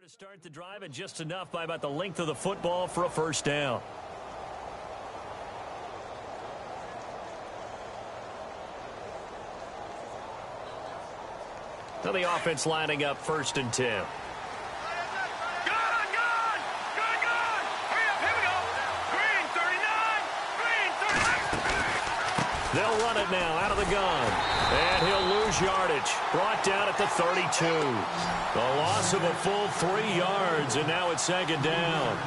to start the drive and just enough by about the length of the football for a first down. So the offense lining up 1st and 10. They'll run it now out of the gun. And he'll lose yardage. Brought down at the 32. The loss of a full 3 yards, and now it's 2nd down.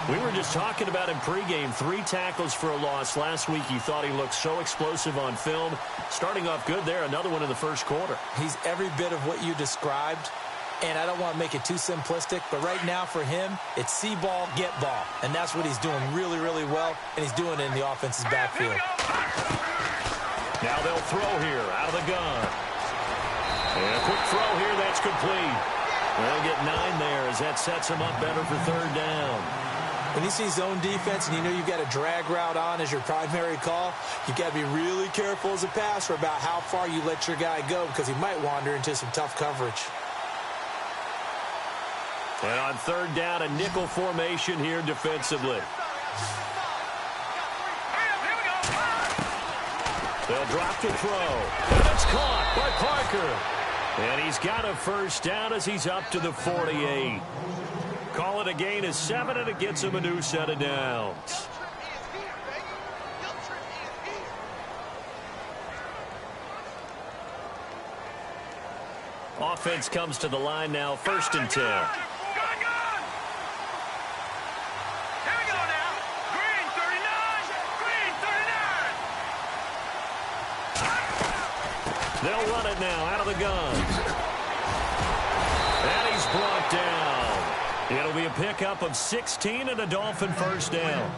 We were just talking about him pregame. 3 tackles for a loss. Last week he thought he looked so explosive on film. Starting off good there. Another one in the first quarter. He's every bit of what you described. And I don't want to make it too simplistic, but right now for him, it's see ball, get ball. And that's what he's doing really, really well, and he's doing it in the offense's backfield. Now they'll throw here out of the gun. And a quick throw here, that's complete. They'll get 9 there as that sets him up better for 3rd down. When you see zone defense and you know you've got a drag route on as your primary call, you've got to be really careful as a passer about how far you let your guy go because he might wander into some tough coverage. And on 3rd down, a nickel formation here defensively. They'll drop to throw. And it's caught by Parker. And he's got a 1st down as he's up to the 48. Call it a gain of 7, and it gets him a new set of downs. Offense comes to the line now, 1st and 10. They'll run it now out of the gun. And he's brought down. It'll be a pickup of 16 and a Dolphin 1st down.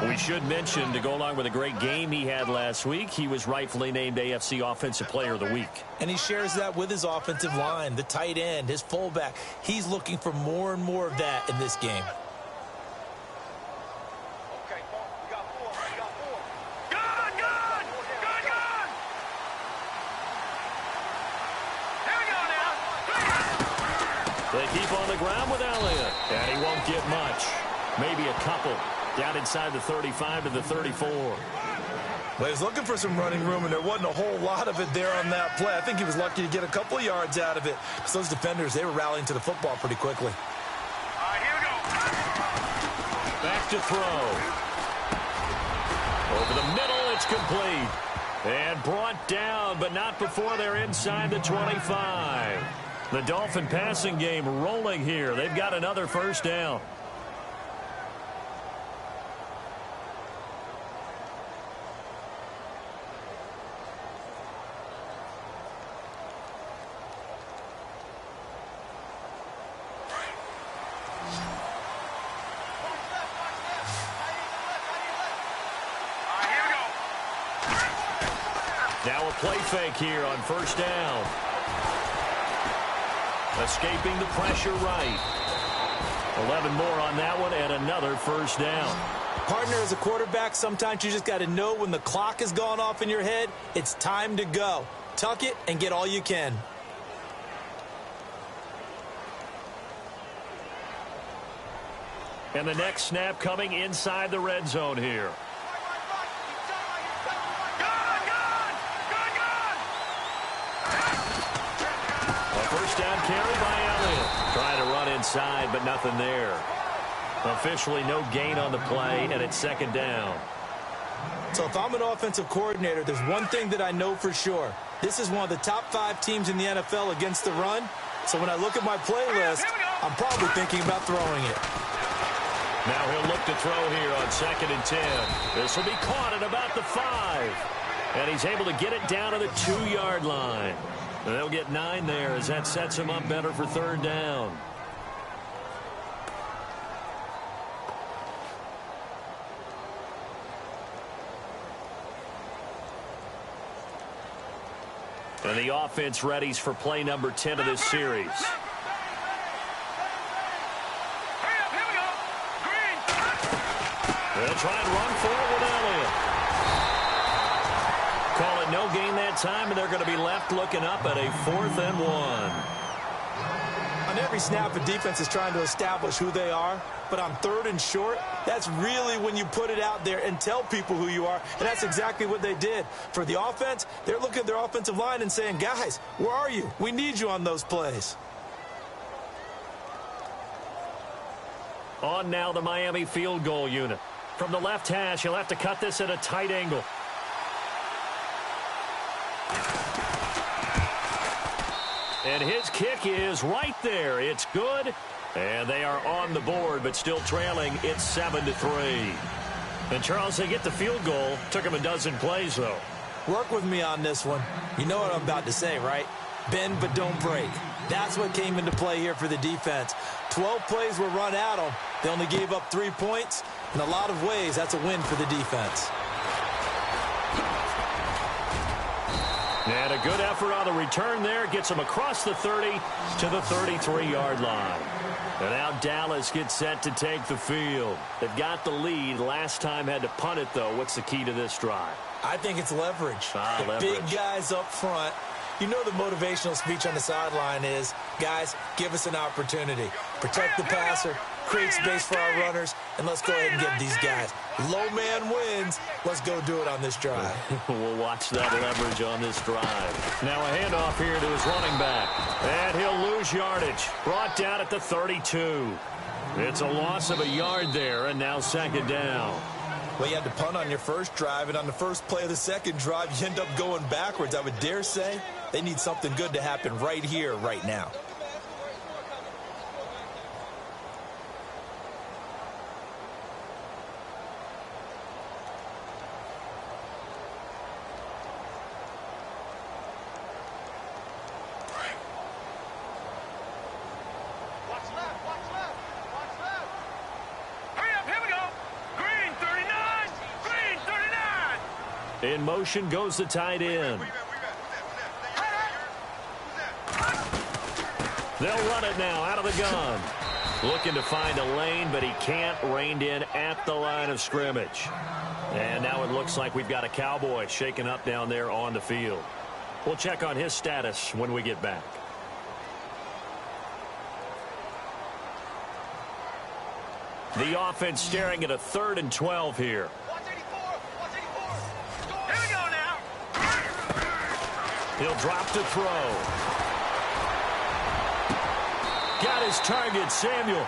We should mention, to go along with a great game he had last week, he was rightfully named AFC Offensive Player of the Week. And he shares that with his offensive line, the tight end, his fullback. He's looking for more and more of that in this game. They keep on the ground with Elliott, and he won't get much. Maybe a couple. Down inside the 35 to the 34. Well, he's looking for some running room, and there wasn't a whole lot of it there on that play. I think he was lucky to get a couple of yards out of it. Because those defenders, they were rallying to the football pretty quickly. All right, here we go. Back to throw. Over the middle, it's complete. And brought down, but not before they're inside the 25. The Dolphin passing game rolling here. They've got another 1st down. Now a play fake here on 1st down. Escaping the pressure right. 11 more on that one and another 1st down. Partner, as a quarterback, sometimes you just got to know when the clock has gone off in your head, it's time to go. Tuck it and get all you can. And the next snap coming inside the red zone here. Down carry by Elliott. Trying to run inside, but nothing there. Officially no gain on the play, and it's 2nd down. So if I'm an offensive coordinator, there's one thing that I know for sure. This is one of the top 5 teams in the NFL against the run. So when I look at my playlist, I'm probably thinking about throwing it. Now he'll look to throw here on 2nd and 10. This will be caught at about the 5. And he's able to get it down to the 2-yard line. And they'll get 9 there as that sets him up better for 3rd down. And the offense readies for play number 10 of this series. They'll try and run for it with Elliott. Call it no gain that time, and they're going to be left looking up at a 4th and 1. On every snap a defense is trying to establish who they are, but on 3rd and short, that's really when you put it out there and tell people who you are, and that's exactly what they did. For the offense, they're looking at their offensive line and saying, guys, where are you? We need you on those plays. On now the Miami field goal unit. From the left hash, he'll have to cut this at a tight angle. And his kick is right there. It's good. And they are on the board, but still trailing. It's 7-3. And, Charles, they get the field goal. Took him a dozen plays, though. Work with me on this one. You know what I'm about to say, right? Bend but don't break. That's what came into play here for the defense. 12 plays were run at them. They only gave up 3 points. In a lot of ways, that's a win for the defense. And a good effort on the return there. Gets him across the 30 to the 33-yard line. And now Dallas gets set to take the field. They've got the lead. Last time had to punt it, though. What's the key to this drive? I think it's leverage. Leverage. Big guys up front. You know the motivational speech on the sideline is, guys, give us an opportunity. Protect the passer, create space for our runners, and let's go ahead and get these guys. Low man wins. Let's go do it on this drive. We'll watch that leverage on this drive. Now a handoff here to his running back. And he'll lose yardage. Brought down at the 32. It's a loss of a yard there, and now 2nd down. Well, you had to punt on your first drive, and on the first play of the second drive, you end up going backwards. I would dare say they need something good to happen right here, right now. In motion goes the tight end. They'll run it now out of the gun. Looking to find a lane, but he can't. Reined in at the line of scrimmage. And now it looks like we've got a Cowboy shaken up down there on the field. We'll check on his status when we get back. The offense staring at a 3rd and 12 here. He'll drop to throw. Got his target, Samuel.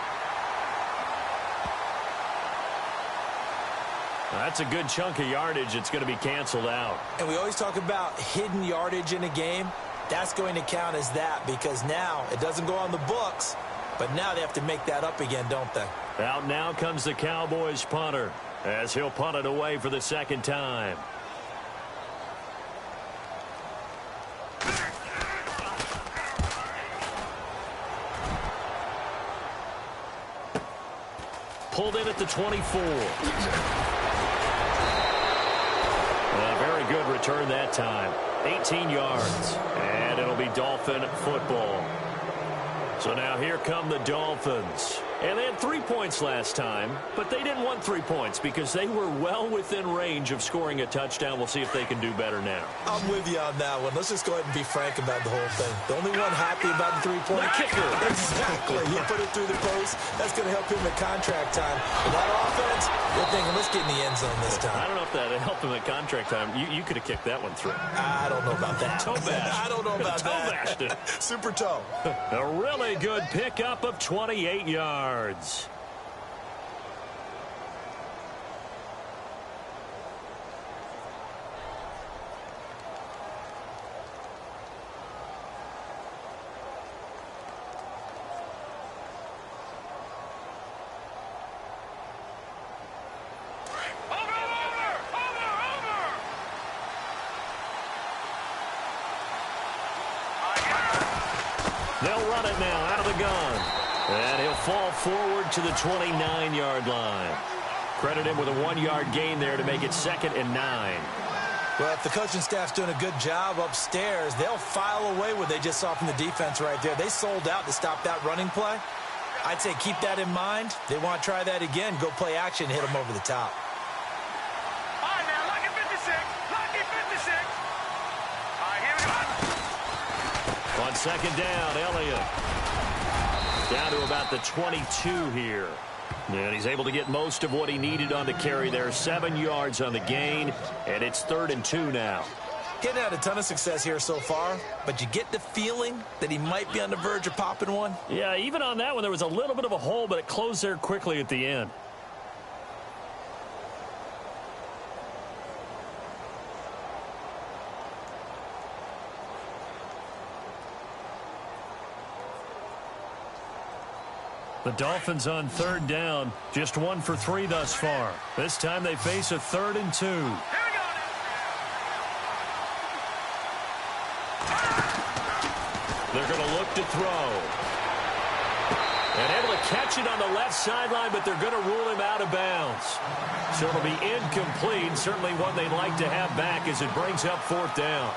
That's a good chunk of yardage. It's going to be canceled out. And we always talk about hidden yardage in a game. That's going to count as that because now it doesn't go on the books, but now they have to make that up again, don't they? Out now comes the Cowboys punter as he'll punt it away for the 2nd time. Pulled in at the 24. A very good return that time. 18 yards. And it'll be Dolphin football. So now here come the Dolphins. And they had 3 points last time, but they didn't want 3 points because they were well within range of scoring a touchdown. We'll see if they can do better now. I'm with you on that one. Let's just go ahead and be frank about the whole thing. The only one happy about the 3-point kicker. Exactly. He put it through the post. That's going to help him at contract time. With that offense, we're thinking, let's get in the end zone this time. I don't know if that helped him at contract time. You could have kicked that one through. I don't know about that. Toe bash. I don't know about that. Toe bashed it. Super toe. A really good pickup of 28 yards. They'll run it now out of the gun. And he'll fall forward to the 29-yard line. Credit him with a 1-yard gain there to make it 2nd and 9. Well, if the coaching staff's doing a good job upstairs, they'll file away what they just saw from the defense right there. They sold out to stop that running play. I'd say keep that in mind. They want to try that again. Go play action, hit them over the top. All right, now, lucky 56. Lucky 56. All right, here we go. On 2nd down, Elliott. Down to about the 22 here. And he's able to get most of what he needed on the carry there. 7 yards on the gain, and it's 3rd and 2 now. Getting had a ton of success here so far, but you get the feeling that he might be on the verge of popping one. Yeah, even on that one, there was a little bit of a hole, but it closed there quickly at the end. The Dolphins on 3rd down, just 1 for 3 thus far. This time they face a 3rd and 2. They're going to look to throw. And able to catch it on the left sideline, but they're going to rule him out of bounds. So it'll be incomplete, certainly one they'd like to have back as it brings up 4th down.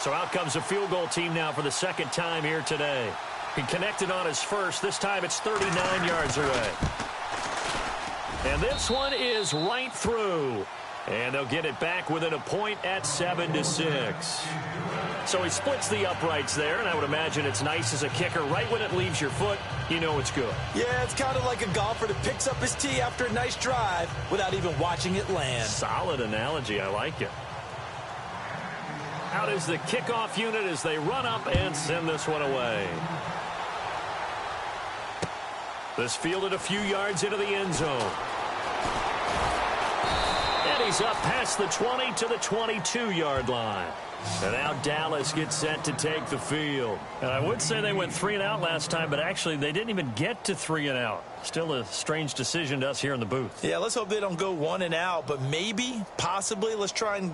So out comes a field goal team now for the 2nd time here today. He connected on his first. This time it's 39 yards away. And this one is right through. And they'll get it back within a point at 7-6. So he splits the uprights there, and I would imagine it's nice as a kicker. Right when it leaves your foot, you know it's good. Yeah, it's kind of like a golfer that picks up his tee after a nice drive without even watching it land. Solid analogy. I like it. Out is the kickoff unit as they run up and send this one away. This fielded a few yards into the end zone. And he's up past the 20 to the 22-yard line. And now Dallas gets set to take the field. And I would say they went 3 and out last time, but actually they didn't even get to 3 and out. Still a strange decision to us here in the booth. Yeah, let's hope they don't go 1 and out, but maybe, possibly, let's try and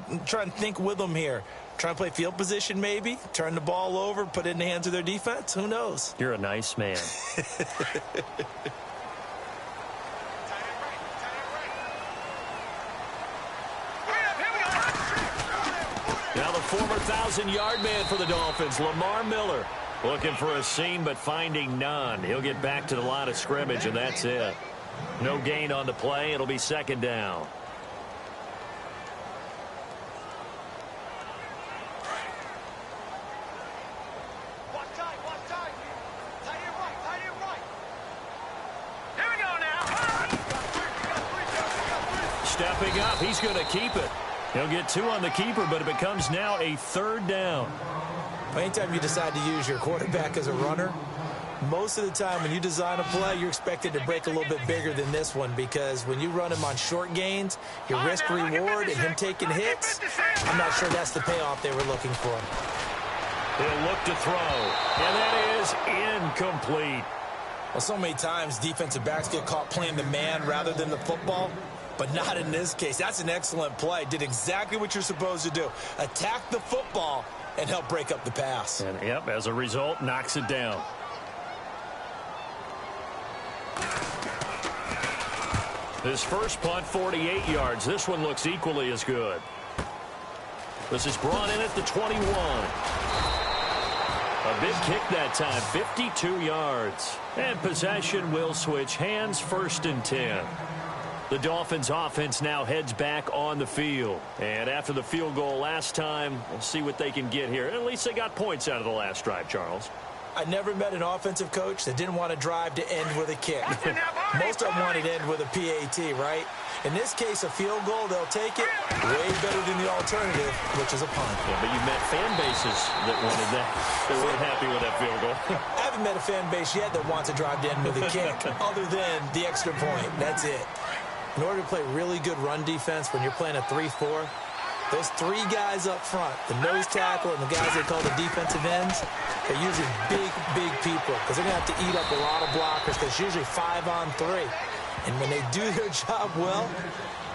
think with them here. Try and play field position maybe, turn the ball over, put it in the hands of their defense. Who knows? You're a nice man. Now the former 1,000-yard man for the Dolphins, Lamar Miller, looking for a seam but finding none. He'll get back to the line of scrimmage, and that's it. No gain on the play. It'll be 2nd down. Stepping up, he's going to keep it. He'll get 2 on the keeper, but it becomes now a 3rd down. Anytime you decide to use your quarterback as a runner, most of the time when you design a play, you're expected to break a little bit bigger than this one, because when you run him on short gains, your risk-reward and him taking hits, I'm not sure that's the payoff they were looking for. He'll look to throw, and that is incomplete. Well, so many times defensive backs get caught playing the man rather than the football, but not in this case. That's an excellent play. Did exactly what you're supposed to do. Attack the football and help break up the pass. And, yep, as a result, knocks it down. His first punt, 48 yards. This one looks equally as good. This is brought in at the 21. A big kick that time, 52 yards. And possession will switch hands, 1st and 10. The Dolphins offense now heads back on the field. And after the field goal last time, we'll see what they can get here. At least they got points out of the last drive, Charles. I never met an offensive coach that didn't want to drive to end with a kick. Most of them wanted to end with a PAT, right? In this case, a field goal, they'll take it way better than the alternative, which is a punt. Yeah, but you met fan bases that wanted that. They weren't happy with that field goal. I haven't met a fan base yet that wants to drive to end with a kick, other than the extra point. That's it. In order to play really good run defense when you're playing a 3-4, those 3 guys up front, the nose tackle and the guys they call the defensive ends, they're usually big people, because they're going to have to eat up a lot of blockers, because it's usually 5-on-3. And when they do their job well,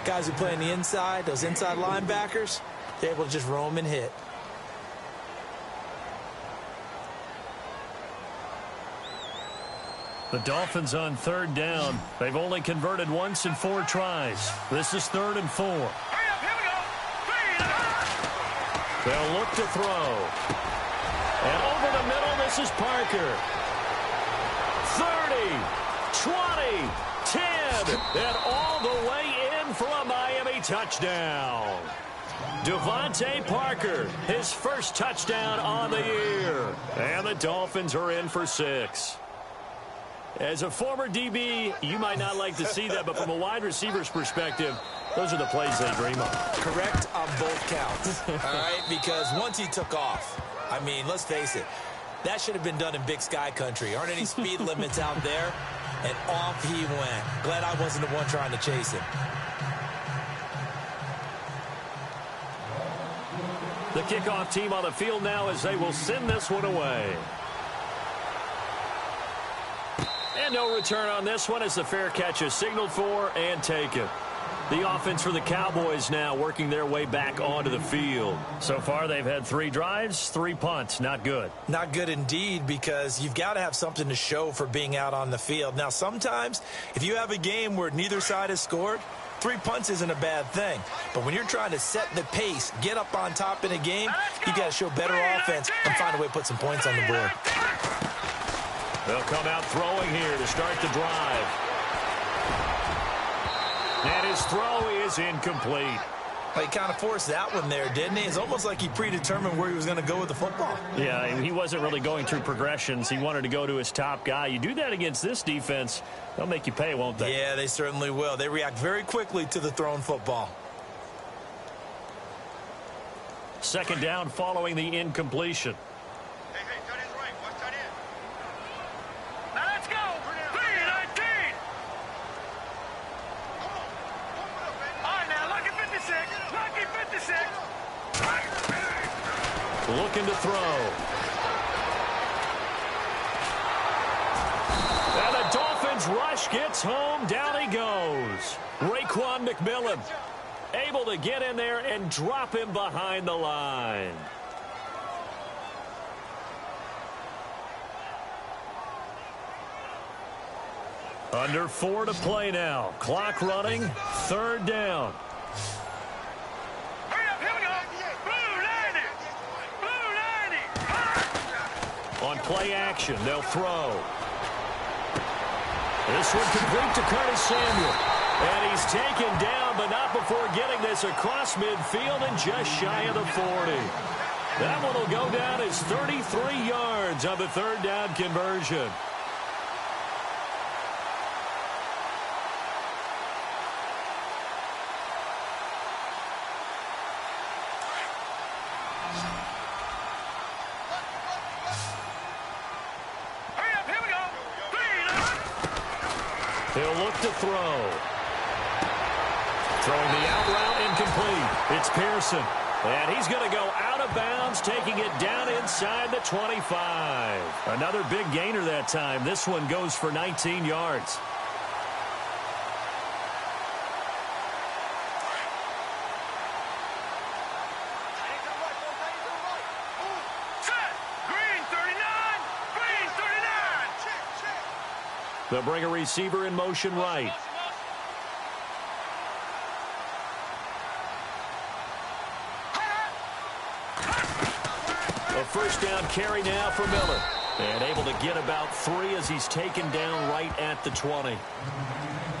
guys who play on the inside, those inside linebackers, they're able to just roam and hit. The Dolphins on 3rd down. They've only converted once in 4 tries. This is 3rd and 4. They'll look to throw. And over the middle, this is Parker. 30, 20, 10, and all the way in for a Miami touchdown. Devontae Parker, his first touchdown on the year. And the Dolphins are in for 6. As a former DB, you might not like to see that, but from a wide receiver's perspective, those are the plays they dream of. Correct on both counts, all right? Because once he took off, I mean, let's face it, that should have been done in Big Sky country. Aren't any speed limits out there? And off he went. Glad I wasn't the one trying to chase him. The kickoff team on the field now as they will send this one away. And no return on this one as the fair catch is signaled for and taken. The offense for the Cowboys now working their way back onto the field. So far, they've had 3 drives, 3 punts. Not good. Not good indeed, because you've got to have something to show for being out on the field. Now, sometimes, if you have a game where neither side has scored, 3 punts isn't a bad thing. But when you're trying to set the pace, get up on top in a game, you've got to show better offense and find a way to put some points on the board. They'll come out throwing here to start the drive. And his throw is incomplete. Well, he kind of forced that one there, didn't he? It's almost like he predetermined where he was going to go with the football. Yeah, he wasn't really going through progressions. He wanted to go to his top guy. You do that against this defense, they'll make you pay, won't they? Yeah, they certainly will. They react very quickly to the thrown football. Second down following the incompletion. Looking to throw. And the Dolphins rush gets home. Down he goes. Raekwon McMillan able to get in there and drop him behind the line. Under 4 to play now. Clock running. 3rd down. On play action, they'll throw. This one complete to Curtis Samuel. And he's taken down, but not before getting this across midfield and just shy of the 40. That one will go down as 33 yards on the 3rd down conversion. He'll look to throw. Throwing the out route incomplete. It's Pearson. And he's going to go out of bounds, taking it down inside the 25. Another big gainer that time. This one goes for 19 yards. They'll bring a receiver in motion right. A first down carry now for Miller. And able to get about 3 as he's taken down right at the 20.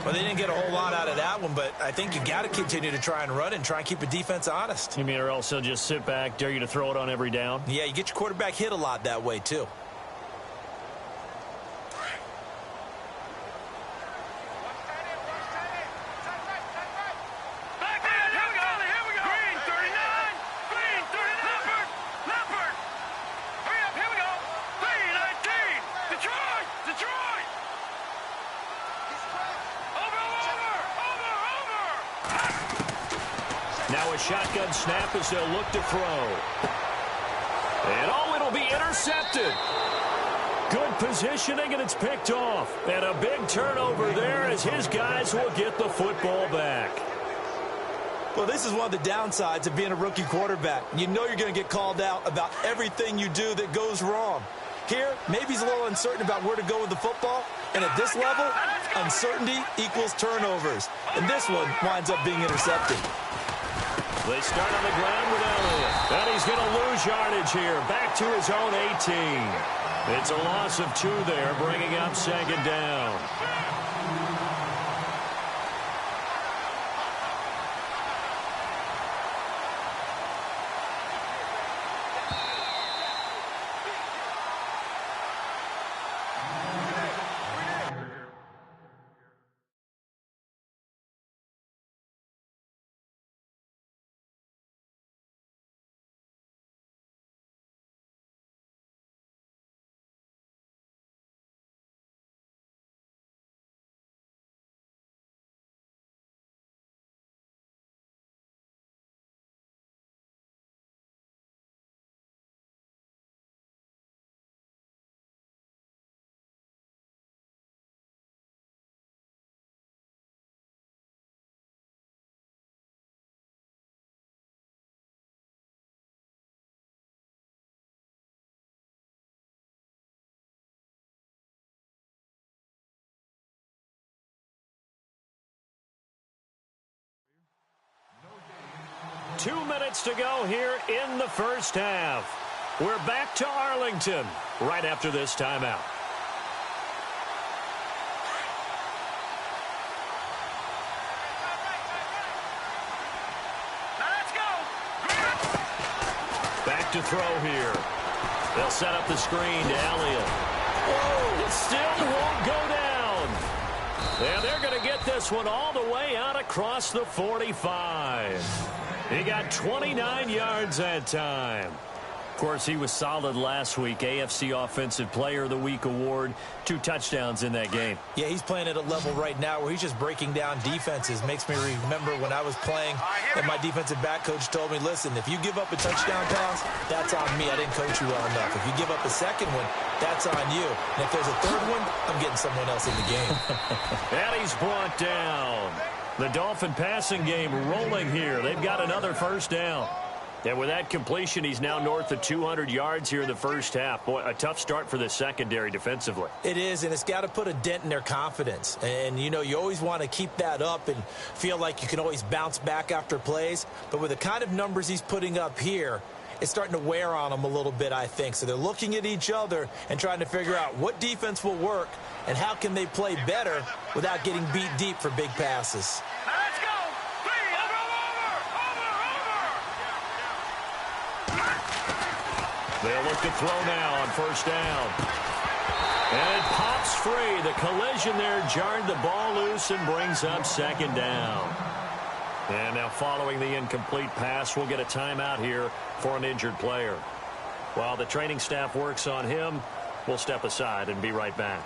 Well, they didn't get a whole lot out of that one, but I think you got to continue to try and run and try and keep a defense honest. You mean or else they'll just sit back, dare you to throw it on every down? Yeah, you get your quarterback hit a lot that way, too. Now a shotgun snap as they'll look to throw. And oh, it'll be intercepted. Good positioning, and it's picked off. And a big turnover there as his guys will get the football back. Well, this is one of the downsides of being a rookie quarterback. You know you're going to get called out about everything you do that goes wrong. Here, maybe he's a little uncertain about where to go with the football. And at this level, uncertainty equals turnovers. And this one winds up being intercepted. They start on the ground with Elliott. And he's going to lose yardage here. Back to his own 18. It's a loss of 2 there, bringing up second down. Two minutes to go here in the first half. We're back to Arlington right after this timeout. Let's go. Back to throw here. They'll set up the screen to Elliott. Whoa, it still won't go down. And they're going to get this one all the way out across the 45. He got 29 yards that time. Of course, he was solid last week. AFC Offensive Player of the Week award. 2 touchdowns in that game. Yeah, he's playing at a level right now where he's just breaking down defenses. Makes me remember when I was playing and my defensive back coach told me, listen, if you give up a touchdown pass, that's on me. I didn't coach you well enough. If you give up a second one, that's on you. And if there's a third one, I'm getting someone else in the game. And he's brought down. The Dolphin passing game rolling here. They've got another first down. And with that completion, he's now north of 200 yards here in the first half. Boy, a tough start for the secondary defensively. It is, and it's got to put a dent in their confidence. And, you know, you always want to keep that up and feel like you can always bounce back after plays. But with the kind of numbers he's putting up here, it's starting to wear on them a little bit, I think. So they're looking at each other and trying to figure out what defense will work and how can they play better without getting beat deep for big passes. Let's go. They'll look to throw now on first down. And it pops free. The collision there jarred the ball loose and brings up second down. And now following the incomplete pass, we'll get a timeout here for an injured player. While the training staff works on him, we'll step aside and be right back.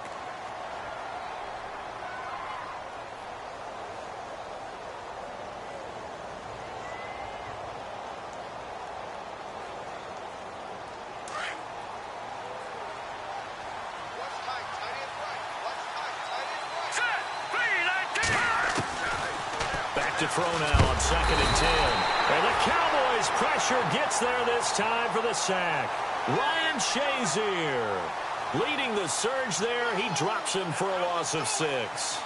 To throw now on second and 10. And the Cowboys pressure gets there this time for the sack. Ryan Shazier leading the surge there. He drops him for a loss of 6.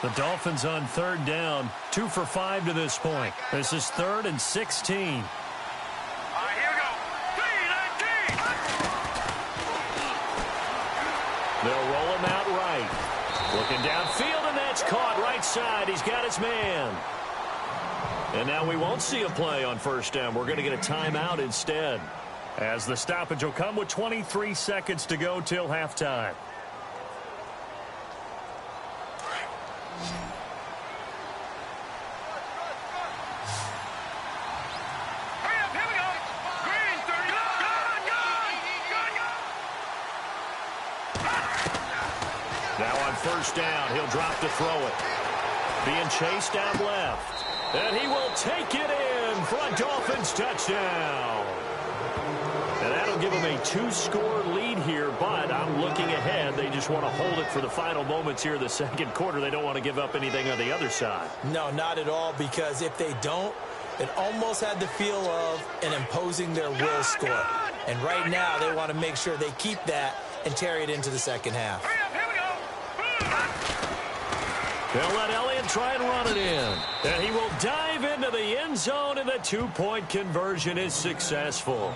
The Dolphins on third down, 2 for 5 to this point. This is 3rd and 16. Here we go. 3-19. They'll roll him out right. Looking downfield, and that's caught right side. He's got his man. And now we won't see a play on first down. We're going to get a timeout instead, as the stoppage will come with 23 seconds to go till halftime. First down, he'll drop to throw it. Being chased out left. And he will take it in for a Dolphins touchdown. And that'll give him a 2-score lead here, but I'm looking ahead. They just want to hold it for the final moments here in the second quarter. They don't want to give up anything on the other side. No, not at all, because if they don't, it almost had the feel of an imposing their will score. And right now, they want to make sure they keep that and carry it into the second half. Here we go. They'll let Elliott try and run it in. And he will dive into the end zone, and the two-point conversion is successful.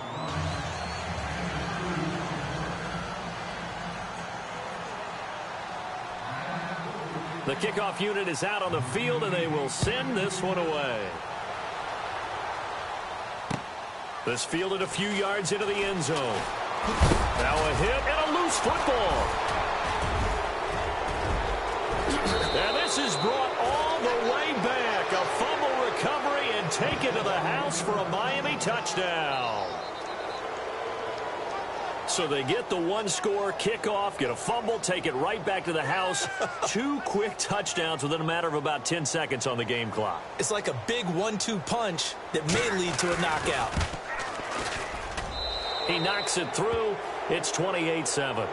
The kickoff unit is out on the field, and they will send this one away. This fielded a few yards into the end zone. Now a hit and a loose football. And this is brought all the way back. A fumble recovery and taken to the house for a Miami touchdown. So they get the one-score kickoff, get a fumble, take it right back to the house. 2 quick touchdowns within a matter of about 10 seconds on the game clock. It's like a big 1-2 punch that may lead to a knockout. He knocks it through. It's 28-7.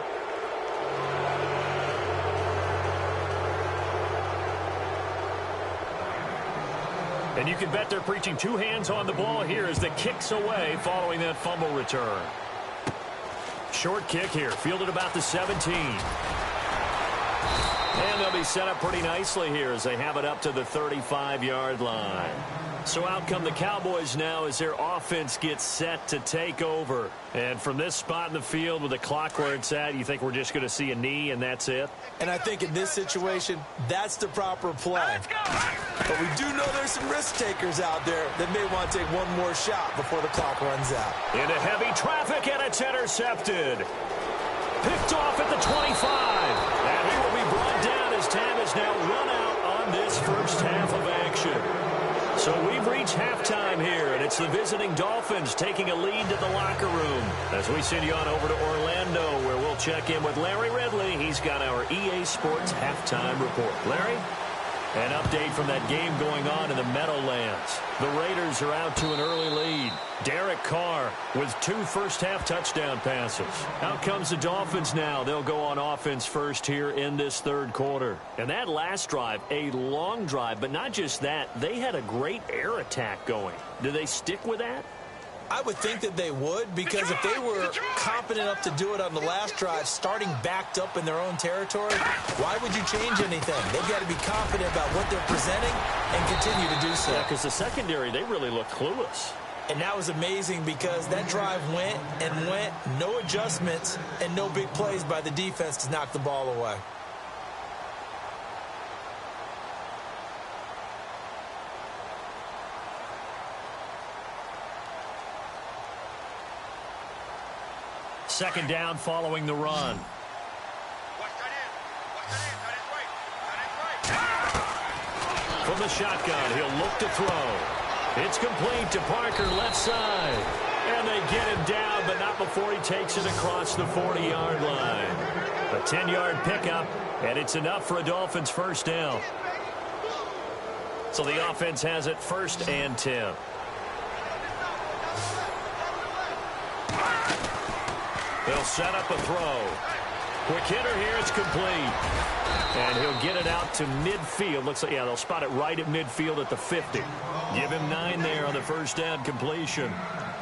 And you can bet they're preaching 2 hands on the ball here as the kick's away following that fumble return. Short kick here, fielded about the 17. And they'll be set up pretty nicely here as they have it up to the 35-yard line. So out come the Cowboys now as their offense gets set to take over. And from this spot in the field with the clock where it's at, you think we're just going to see a knee and that's it? And I think in this situation, that's the proper play. But we do know there's some risk takers out there that may want to take one more shot before the clock runs out. Into heavy traffic, and it's intercepted. Picked off at the 25. And he will be brought down as time is now run out on this first half of action. So we've reached halftime here, and it's the visiting Dolphins taking a lead to the locker room. As we send you on over to Orlando, where we'll check in with Larry Ridley. He's got our EA Sports halftime report. Larry? An update from that game going on in the Meadowlands. The Raiders are out to an early lead. Derek Carr with 2 first-half touchdown passes. Out comes the Dolphins now. They'll go on offense first here in this third quarter. And that last drive, a long drive, but not just that. They had a great air attack going. Do they stick with that? I would think that they would, because if they were confident enough to do it on the last drive, starting backed up in their own territory, why would you change anything? They've got to be confident about what they're presenting and continue to do so. Yeah, because the secondary, they really looked clueless. And that was amazing because that drive went and went, no adjustments, and no big plays by the defense to knock the ball away. Second down following the run. From the shotgun, he'll look to throw. It's complete to Parker, left side. And they get him down, but not before he takes it across the 40-yard line. A 10-yard pickup, and it's enough for a Dolphins first down. So the offense has it 1st and 10. They'll set up a throw. Quick hitter here, it's complete. And he'll get it out to midfield. Looks like, yeah, they'll spot it right at midfield at the 50. Give him 9 there on the first down completion.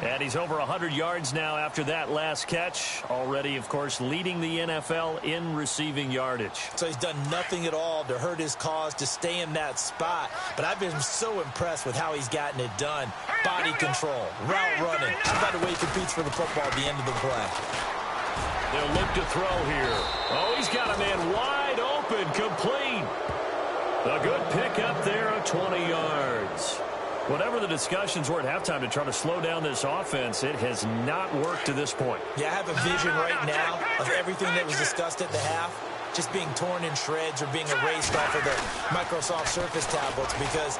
And he's over 100 yards now after that last catch. Already, of course, leading the NFL in receiving yardage. So he's done nothing at all to hurt his cause to stay in that spot. But I've been so impressed with how he's gotten it done. Body control, route running. How about the way he competes for the football at the end of the play? They'll look to throw here. Oh, he's got a man wide open, complete. A good pickup there of 20 yards. Whatever the discussions were at halftime to try to slow down this offense, it has not worked to this point. Yeah, I have a vision right now of everything that was discussed at the half just being torn in shreds or being erased off of the Microsoft Surface tablets because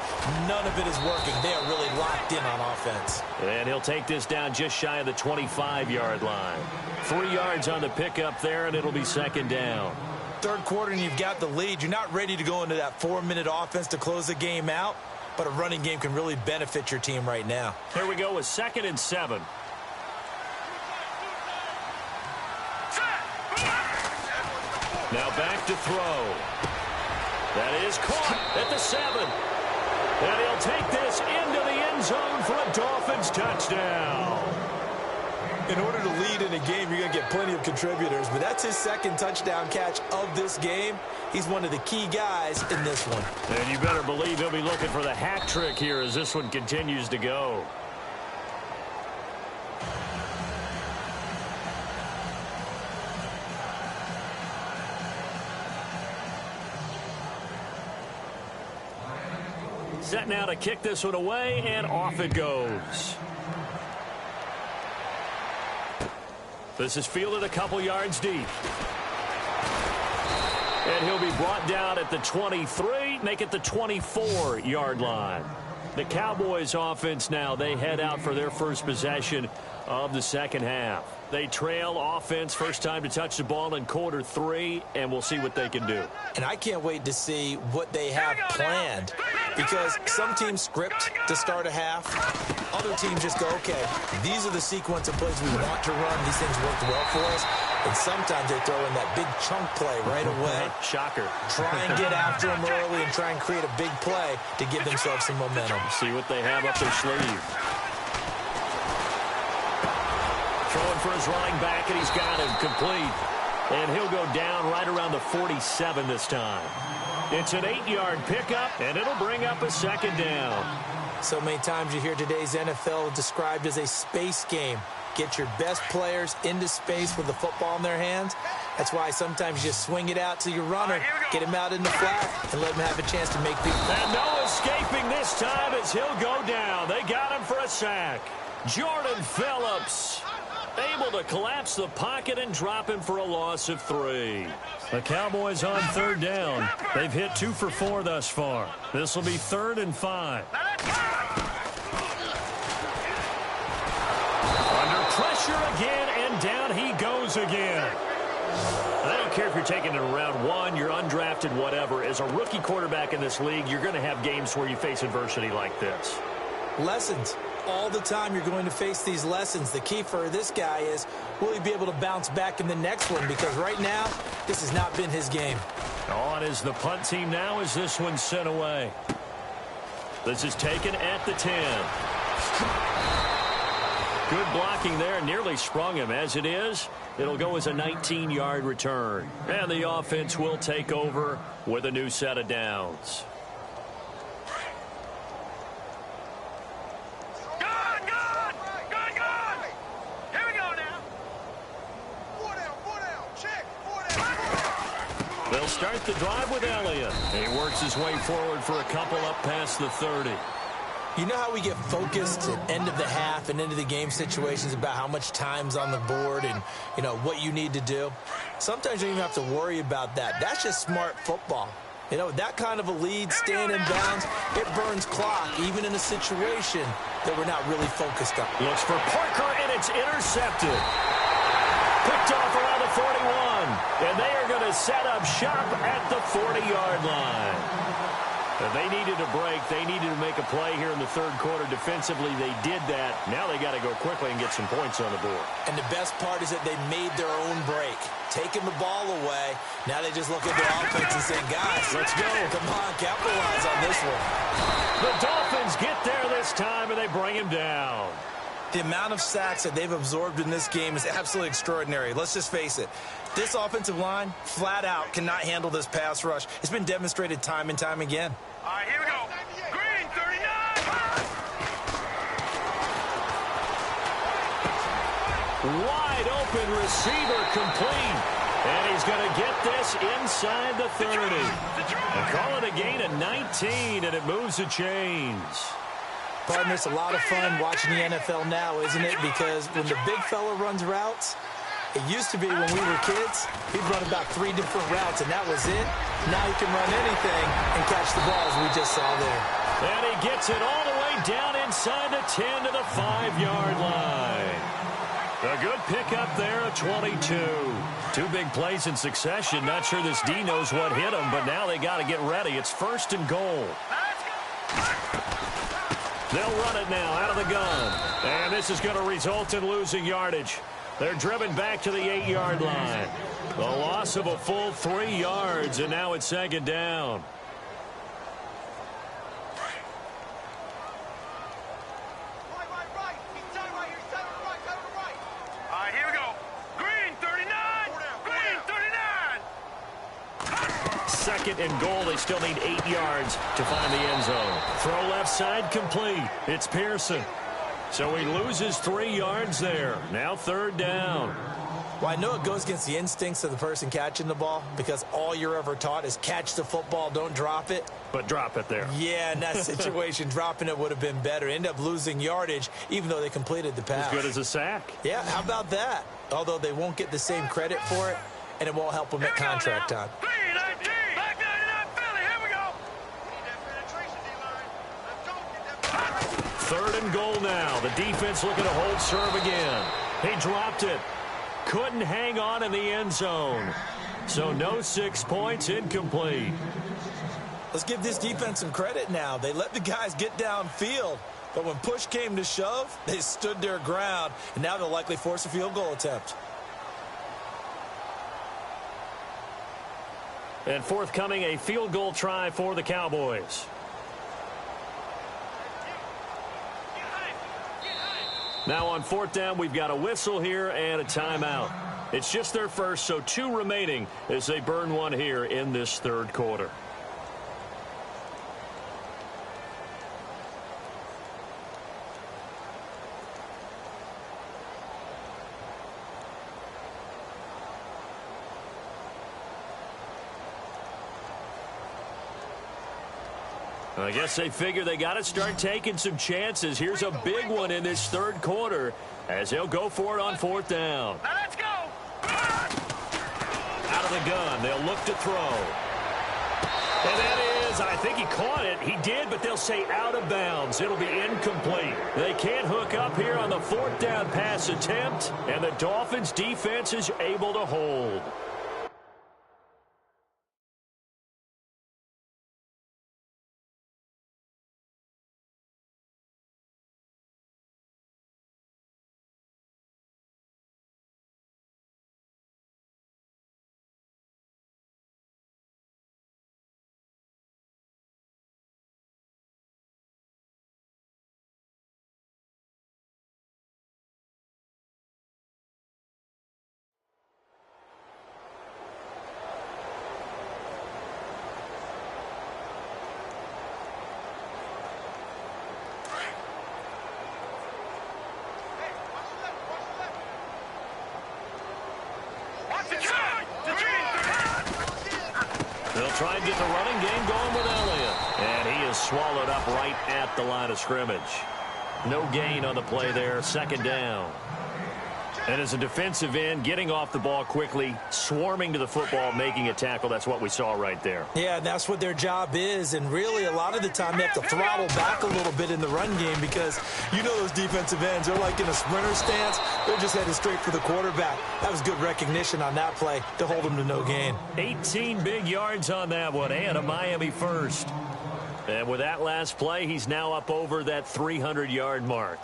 none of it is working. They are really locked in on offense. And he'll take this down just shy of the 25-yard line. 3 yards on the pickup there, and it'll be second down. Third quarter, and you've got the lead. You're not ready to go into that 4-minute offense to close the game out, but a running game can really benefit your team right now. Here we go with 2nd and 7. Now back to throw. That is caught at the 7. And he'll take this into the end zone for a Dolphins touchdown. In order to lead in a game, you're going to get plenty of contributors, but that's his second touchdown catch of this game. He's one of the key guys in this one. And you better believe he'll be looking for the hat trick here as this one continues to go. Set now to kick this one away, and off it goes. This is fielded a couple yards deep. And he'll be brought down at the 23, make it the 24-yard line. The Cowboys offense now, they head out for their first possession of the second half. They trail offense first time to touch the ball in quarter 3, and we'll see what they can do. And I can't wait to see what they have planned, because some teams script to start a half. Other teams just go, okay, these are the sequence of plays we want to run. These things worked well for us. And sometimes they throw in that big chunk play right away. Shocker. Try and get after them early and try and create a big play to give themselves some momentum. See what they have up their sleeve. Throwing for his running back, and he's got him complete. And he'll go down right around the 47 this time. It's an 8-yard pickup, and it'll bring up a second down. So many times you hear today's NFL described as a space game. Get your best players into space with the football in their hands. That's why sometimes you just swing it out to your runner, get him out in the flat, and let him have a chance to make people. And no escaping this time as he'll go down. They got him for a sack. Jordan Phillips able to collapse the pocket and drop him for a loss of 3. The Cowboys on third down. They've hit 2 for 4 thus far. This will be 3rd and 5. Under pressure again, and down he goes again. I don't care if you're taking it in round 1, you're undrafted, whatever. As a rookie quarterback in this league, you're going to have games where you face adversity like this. Lessons. All the time you're going to face these lessons. The key for this guy is, will he be able to bounce back in the next one? Because right now, this has not been his game. On is the punt team now as this one's sent away. This is taken at the 10. Good blocking there, nearly sprung him. As it is, it'll go as a 19-yard return. And the offense will take over with a new set of downs. They'll start the drive with Elliott. He works his way forward for a couple up past the 30. You know how we get focused at end of the half and into the game situations about how much time's on the board and, you know, what you need to do? Sometimes you don't even have to worry about that. That's just smart football. You know, that kind of a lead, staying in bounds, it burns clock, even in a situation that we're not really focused on. Looks for Parker, and it's intercepted. Picked off around the 41, and they are going to set up shop at the 40-yard line. And they needed a break. They needed to make a play here in the third quarter. Defensively, they did that. Now they got to go quickly and get some points on the board. And the best part is that they made their own break, taking the ball away. Now they just look at their offense and say, guys, let's go. Come on, capitalize on this one. The Dolphins get there this time, and they bring him down. The amount of sacks that they've absorbed in this game is absolutely extraordinary. Let's just face it. This offensive line, flat out, cannot handle this pass rush. It's been demonstrated time and time again. All right, here we go. Green, 39. Wide open receiver complete. And he's going to get this inside the 30. And call it a gain of 19, and it moves the chains. Partner, it's a lot of fun watching the NFL now, isn't it? Because when the big fella runs routes, it used to be when we were kids, he'd run about 3 different routes, and that was it. Now he can run anything and catch the ball, as we just saw there. And he gets it all the way down inside the 10 to the 5-yard line. A good pickup there, a 22. 2 big plays in succession. Not sure this D knows what hit him, but now they got to get ready. It's 1st and goal. They'll run it now out of the gun. And this is going to result in losing yardage. They're driven back to the 8-yard line. The loss of a full 3 yards, and now it's 2nd down. 2nd and goal. They still need 8 yards to find the end zone. Throw left side complete. It's Pearson. So he loses 3 yards there. Now 3rd down. Well, I know it goes against the instincts of the person catching the ball because all you're ever taught is catch the football, don't drop it. But drop it there. Yeah, in that situation, dropping it would have been better. End up losing yardage, even though they completed the pass. As good as a sack. Yeah, how about that? Although they won't get the same credit for it, and it won't help them at contract time. 3rd and goal now. The defense looking to hold serve again. He dropped it. Couldn't hang on in the end zone. So no 6 points, incomplete. Let's give this defense some credit now. They let the guys get downfield, but when push came to shove, they stood their ground, and now they'll likely force a field goal attempt. And forthcoming, a field goal try for the Cowboys. Now on 4th down, we've got a whistle here and a timeout. It's just their first, so 2 remaining as they burn one here in this 3rd quarter. I guess they figure they got to start taking some chances. Here's a big one in this 3rd quarter as they'll go for it on 4th down. Now let's go. Out of the gun, they'll look to throw. And that is, I think he caught it. He did, but they'll say out of bounds. It'll be incomplete. They can't hook up here on the 4th down pass attempt, and the Dolphins defense is able to hold. They'll try and get the running game going with Elliott. And he is swallowed up right at the line of scrimmage. No gain on the play there. 2nd down. And as a defensive end, getting off the ball quickly, swarming to the football, making a tackle, that's what we saw right there. Yeah, and that's what their job is. And really, a lot of the time, they have to throttle back a little bit in the run game because you know those defensive ends, they're like in a sprinter stance. They're just headed straight for the quarterback. That was good recognition on that play to hold them to no gain. 18 big yards on that one, and a Miami first. And with that last play, he's now up over that 300-yard mark.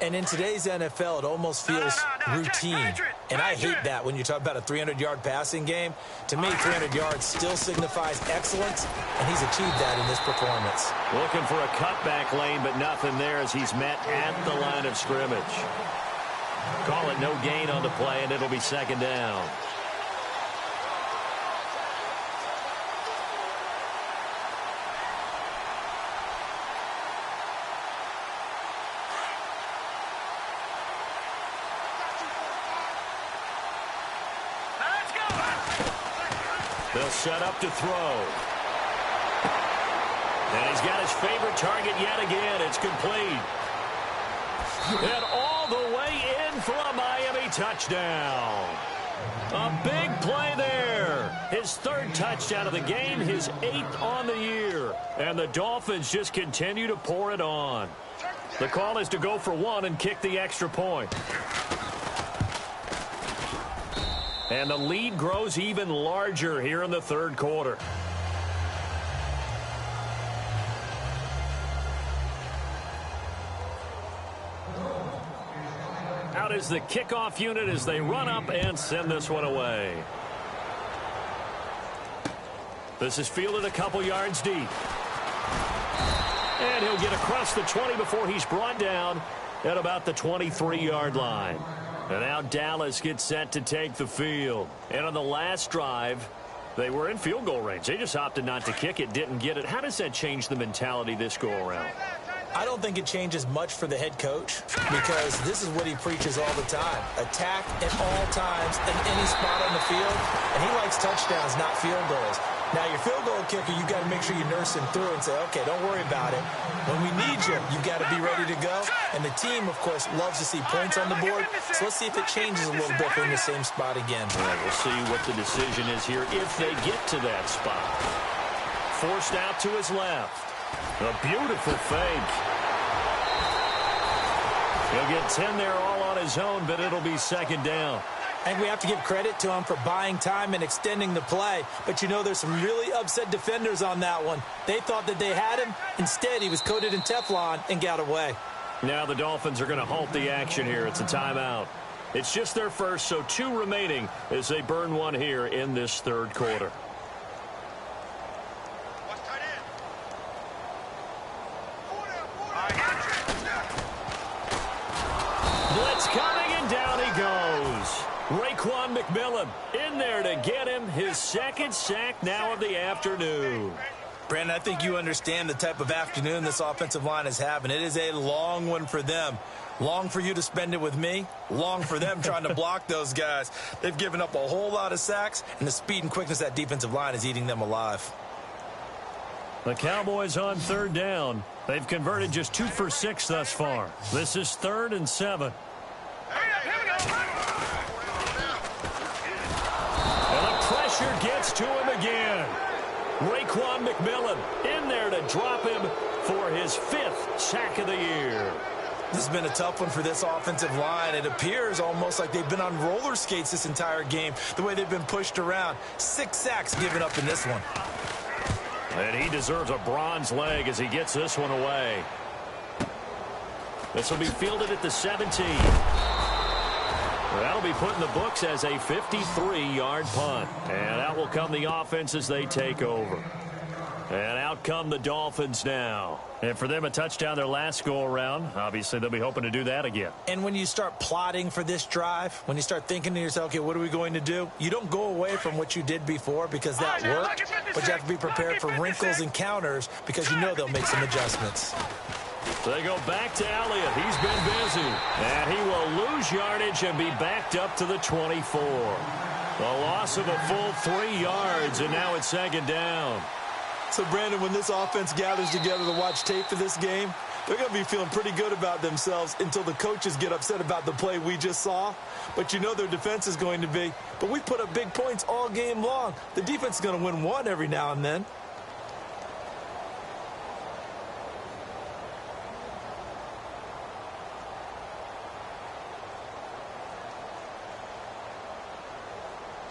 And in today's NFL, it almost feels routine. And I hate that when you talk about a 300-yard passing game. To me, 300 yards still signifies excellence, and he's achieved that in this performance. Looking for a cutback lane, but nothing there as he's met at the line of scrimmage. Call it no gain on the play, and it'll be 2nd down. They'll set up to throw. And he's got his favorite target yet again. It's complete. And all the way in for a Miami touchdown. A big play there. His 3rd touchdown of the game, his 8th on the year. And the Dolphins just continue to pour it on. The call is to go for 1 and kick the extra point. And the lead grows even larger here in the 3rd quarter. Out is the kickoff unit as they run up and send this one away. This is fielded a couple yards deep. And he'll get across the 20 before he's brought down at about the 23-yard line. And now Dallas gets set to take the field. And on the last drive, They were in field goal range. They just opted not to kick it, didn't get it. How does that change the mentality this go-around? I don't think it changes much for the head coach because this is what he preaches all the time. Attack at all times in any spot on the field, and he likes touchdowns, not field goals. Now, your field goal kicker, you've got to make sure you nurse him through and say, okay, don't worry about it. When we need you, you've got to be ready to go. And the team, of course, loves to see points on the board. So let's see if it changes a little bit if we're in the same spot again. All right, we'll see what the decision is here if they get to that spot. Forced out to his left. A beautiful fake. He'll get 10 there all on his own, but it'll be second down. And we have to give credit to him for buying time and extending the play. But, you know, there's some really upset defenders on that one. They thought that they had him. Instead, he was coated in Teflon and got away. Now the Dolphins are going to halt the action here. It's a timeout. It's just their first, so 2 remaining as they burn one here in this third quarter. Blitz coming, and down he goes. Raekwon McMillan in there to get him his second sack now of the afternoon. Brandon, I think you understand the type of afternoon this offensive line is having. It is a long one for them. Long for you to spend it with me. Long for them trying to block those guys. They've given up a whole lot of sacks, and the speed and quickness of that defensive line is eating them alive. The Cowboys on third down. They've converted just 2 for 6 thus far. This is 3rd and 7. And the pressure gets to him again. Raekwon McMillan in there to drop him for his 5th sack of the year. This has been a tough one for this offensive line. It appears almost like they've been on roller skates this entire game, the way they've been pushed around. 6 sacks given up in this one. And he deserves a bronze leg as he gets this one away. This will be fielded at the 17. That'll be put in the books as a 53-yard punt. And out will come the offense as they take over. And out come the Dolphins now. And for them, a touchdown their last go-around. Obviously, they'll be hoping to do that again. And when you start plotting for this drive, when you start thinking to yourself, okay, what are we going to do? You don't go away from what you did before because that worked, but you have to be prepared for wrinkles and counters because you know they'll make some adjustments. They go back to Elliott. He's been busy. And he will lose yardage and be backed up to the 24. The loss of a full 3 yards, and now it's second down. So, Brandon, when this offense gathers together to watch tape for this game, they're going to be feeling pretty good about themselves until the coaches get upset about the play we just saw. But you know their defense is going to be. But we put up big points all game long. The defense is going to win one every now and then.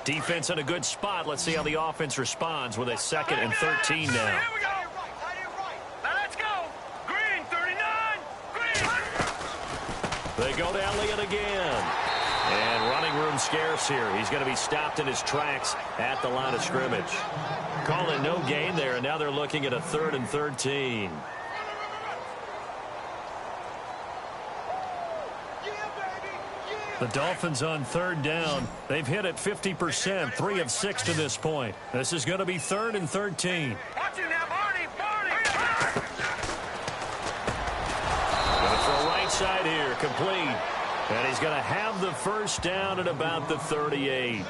Defense in a good spot. Let's see how the offense responds with a 2nd and 13 now. Here we go. Now let's go. Green, 39. Green. They go to Elliott again. And running room scarce here. He's going to be stopped in his tracks at the line of scrimmage. Calling no gain there, and now they're looking at a 3rd and 13. The Dolphins on third down. They've hit it 50%, 3 of 6 to this point. This is going to be 3rd and 13. Watch it now, Barney. Going to throw right side here, complete. And he's going to have the first down at about the 38.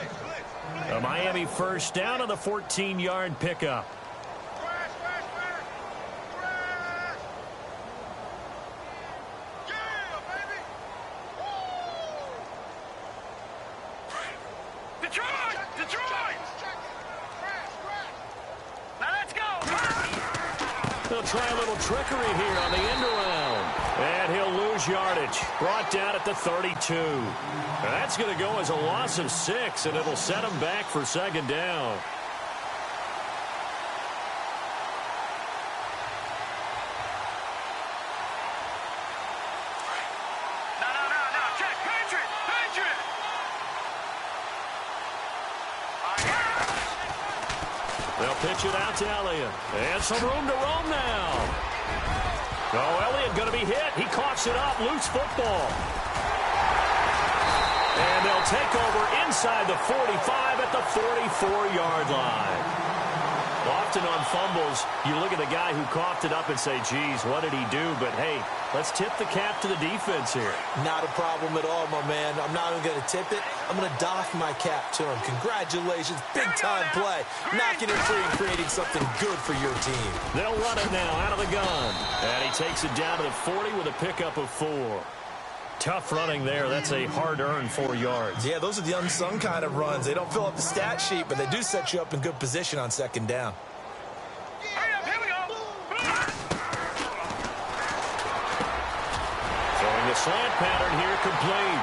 A Miami first down on the 14-yard pickup. They'll try a little trickery here on the end around. And he'll lose yardage. Brought down at the 32. That's going to go as a loss of 6, and it'll set him back for second down. No. Check. Patriot. They'll pitch it out to Elliott. And some room to roam now. Oh, Elliott going to be hit. He coughs it up. Loose football. And they'll take over inside the 45 at the 44-yard line. Often on fumbles, you look at the guy who coughed it up and say, geez, what did he do? But, hey, let's tip the cap to the defense here. Not a problem at all, my man. I'm not even going to tip it. I'm going to doff my cap to him. Congratulations. Big-time play. Knocking it free and creating something good for your team. They'll run it now out of the gun. And he takes it down to the 40 with a pickup of 4. Tough running there. That's a hard-earned 4 yards. Yeah, those are the unsung kind of runs. They don't fill up the stat sheet, but they do set you up in good position on second down. Hurry up, here we go. Throwing the slant pattern here, complete.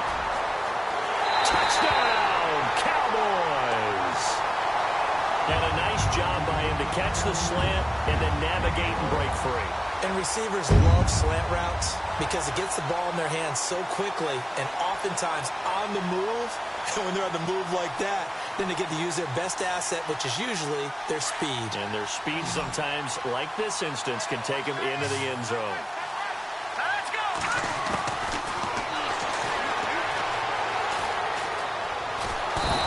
Touchdown, Cowboys! And a nice job by him to catch the slant and then navigate and break free. And receivers love slant routes because it gets the ball in their hands so quickly and oftentimes on the move. And when they're on the move like that, then they get to use their best asset, which is usually their speed. And their speed sometimes, like this instance, can take them into the end zone. Let's go.